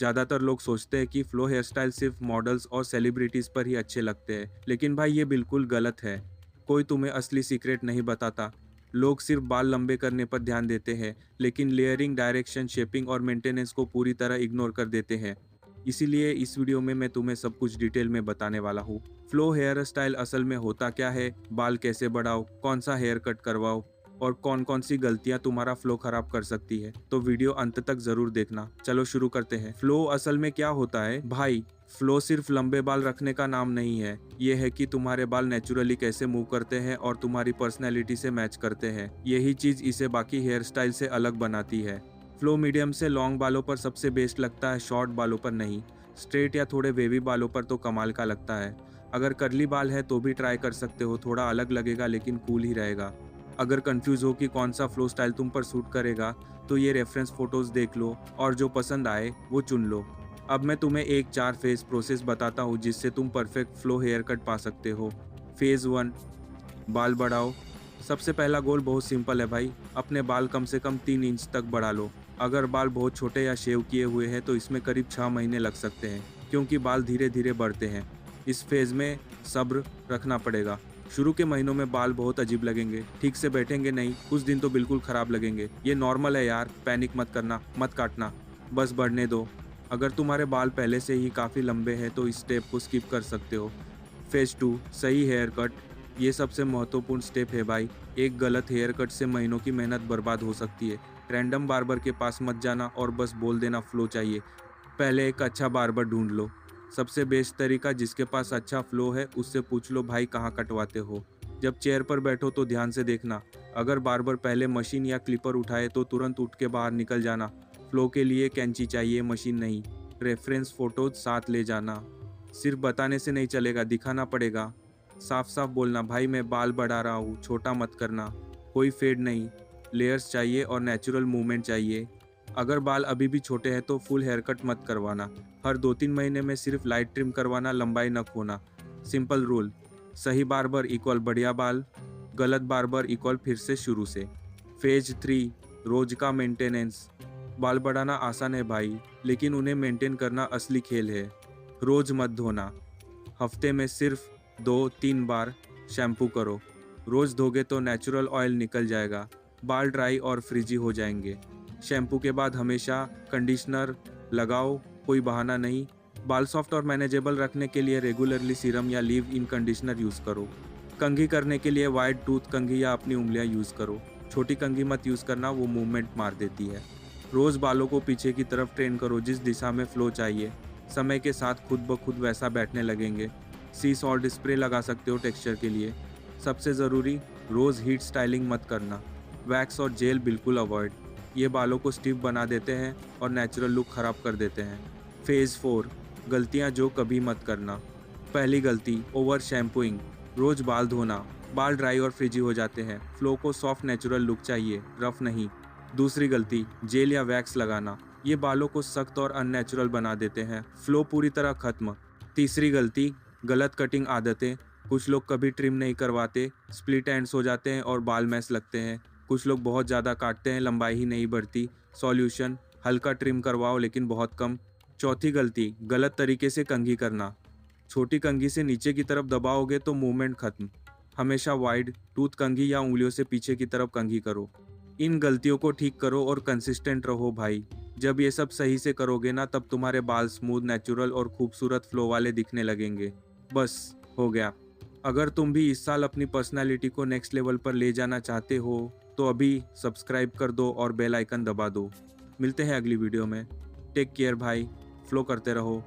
ज़्यादातर लोग सोचते हैं कि फ्लो हेयर स्टाइल सिर्फ मॉडल्स और सेलिब्रिटीज़ पर ही अच्छे लगते हैं, लेकिन भाई ये बिल्कुल गलत है। कोई तुम्हें असली सीक्रेट नहीं बताता। लोग सिर्फ बाल लंबे करने पर ध्यान देते हैं, लेकिन लेयरिंग, डायरेक्शन, शेपिंग और मेंटेनेंस को पूरी तरह इग्नोर कर देते हैं। इसीलिए इस वीडियो में मैं तुम्हें सब कुछ डिटेल में बताने वाला हूँ। फ्लो हेयर स्टाइल असल में होता क्या है, बाल कैसे बढ़ाओ, कौन सा हेयर कट करवाओ और कौन कौन सी गलतियां तुम्हारा फ्लो खराब कर सकती है। तो वीडियो अंत तक जरूर देखना। चलो शुरू करते हैं। फ्लो असल में क्या होता है भाई? फ्लो सिर्फ लंबे बाल रखने का नाम नहीं है। ये है कि तुम्हारे बाल नेचुरली कैसे मूव करते हैं और तुम्हारी पर्सनैलिटी से मैच करते हैं। यही चीज इसे बाकी हेयर स्टाइल से अलग बनाती है। फ्लो मीडियम से लॉन्ग बालों पर सबसे बेस्ट लगता है, शॉर्ट बालों पर नहीं। स्ट्रेट या थोड़े वेवी बालों पर तो कमाल का लगता है। अगर कर्ली बाल है तो भी ट्राई कर सकते हो, थोड़ा अलग लगेगा लेकिन कूल ही रहेगा। अगर कंफ्यूज हो कि कौन सा फ्लो स्टाइल तुम पर सूट करेगा, तो ये रेफरेंस फोटोज देख लो और जो पसंद आए वो चुन लो। अब मैं तुम्हें एक 4 फेज प्रोसेस बताता हूँ जिससे तुम परफेक्ट फ्लो हेयर कट पा सकते हो। फेज 1, बाल बढ़ाओ। सबसे पहला गोल बहुत सिंपल है भाई, अपने बाल कम से कम 3 इंच तक बढ़ा लो। अगर बाल बहुत छोटे या शेव किए हुए हैं तो इसमें करीब 6 महीने लग सकते हैं, क्योंकि बाल धीरे धीरे बढ़ते हैं। इस फेज में सब्र रखना पड़ेगा। शुरू के महीनों में बाल बहुत अजीब लगेंगे, ठीक से बैठेंगे नहीं, कुछ दिन तो बिल्कुल खराब लगेंगे। ये नॉर्मल है यार, पैनिक मत करना, मत काटना, बस बढ़ने दो। अगर तुम्हारे बाल पहले से ही काफ़ी लंबे हैं तो इस स्टेप को स्किप कर सकते हो। फेज 2, सही हेयर कट। ये सबसे महत्वपूर्ण स्टेप है भाई। एक गलत हेयर कट से महीनों की मेहनत बर्बाद हो सकती है। रैंडम बार्बर के पास मत जाना और बस बोल देना फ्लो चाहिए। पहले एक अच्छा बार्बर ढूंढ लो। सबसे बेस्ट तरीका, जिसके पास अच्छा फ्लो है उससे पूछ लो भाई कहाँ कटवाते हो। जब चेयर पर बैठो तो ध्यान से देखना। अगर बार्बर पहले मशीन या क्लिपर उठाए तो तुरंत उठ के बाहर निकल जाना। फ्लो के लिए कैंची चाहिए, मशीन नहीं। रेफरेंस फोटोज साथ ले जाना। सिर्फ बताने से नहीं चलेगा, दिखाना पड़ेगा। साफ साफ बोलना, भाई मैं बाल बढ़ा रहा हूँ, छोटा मत करना। कोई फेड नहीं, लेयर्स चाहिए और नेचुरल मूवमेंट चाहिए। अगर बाल अभी भी छोटे हैं तो फुल हेयर कट मत करवाना। हर 2-3 महीने में सिर्फ लाइट ट्रिम करवाना, लंबाई न खोना। सिंपल रूल, सही बार्बर इक्वल बढ़िया बाल, गलत बार्बर इक्वल फिर से शुरू से। फेज 3, रोज का मेंटेनेंस। बाल बढ़ाना आसान है भाई, लेकिन उन्हें मेंटेन करना असली खेल है। रोज मत धोना, हफ्ते में सिर्फ 2-3 बार शैम्पू करो। रोज धोगे तो नेचुरल ऑयल निकल जाएगा, बाल ड्राई और फ्रिजी हो जाएंगे। शैम्पू के बाद हमेशा कंडीशनर लगाओ, कोई बहाना नहीं। बाल सॉफ्ट और मैनेजेबल रखने के लिए रेगुलरली सीरम या लीव इन कंडीशनर यूज़ करो। कंघी करने के लिए वाइड टूथ कंघी या अपनी उंगलियां यूज़ करो। छोटी कंघी मत यूज़ करना, वो मूवमेंट मार देती है। रोज़ बालों को पीछे की तरफ ट्रेन करो, जिस दिशा में फ्लो चाहिए। समय के साथ खुद ब खुद वैसा बैठने लगेंगे। सी सॉल्ट स्प्रे लगा सकते हो टेक्सचर के लिए। सबसे ज़रूरी, रोज़ हीट स्टाइलिंग मत करना। वैक्स और जेल बिल्कुल अवॉइड, ये बालों को स्टिफ बना देते हैं और नेचुरल लुक ख़राब कर देते हैं। फेज़ 4, गलतियां जो कभी मत करना। पहली गलती, ओवर शैम्पूइंग। रोज़ बाल धोना, बाल ड्राई और फ्रिजी हो जाते हैं। फ्लो को सॉफ्ट नेचुरल लुक चाहिए, रफ नहीं। दूसरी गलती, जेल या वैक्स लगाना। ये बालों को सख्त और अननेचुरल बना देते हैं, फ्लो पूरी तरह खत्म। तीसरी गलती, गलत कटिंग आदतें। कुछ लोग कभी ट्रिम नहीं करवाते, स्प्लिट एंड्स हो जाते हैं और बाल मैस लगते हैं। कुछ लोग बहुत ज़्यादा काटते हैं, लंबाई ही नहीं बढ़ती। सॉल्यूशन, हल्का ट्रिम करवाओ लेकिन बहुत कम। चौथी गलती, गलत तरीके से कंघी करना। छोटी कंघी से नीचे की तरफ दबाओगे तो मूवमेंट खत्म। हमेशा वाइड टूथ कंघी या उंगलियों से पीछे की तरफ कंघी करो। इन गलतियों को ठीक करो और कंसिस्टेंट रहो भाई। जब ये सब सही से करोगे ना, तब तुम्हारे बाल स्मूथ, नेचुरल और खूबसूरत फ्लो वाले दिखने लगेंगे। बस हो गया। अगर तुम भी इस साल अपनी पर्सनालिटी को नेक्स्ट लेवल पर ले जाना चाहते हो तो अभी सब्सक्राइब कर दो और बेल आइकन दबा दो। मिलते हैं अगली वीडियो में। टेक केयर भाई, फ्लो करते रहो।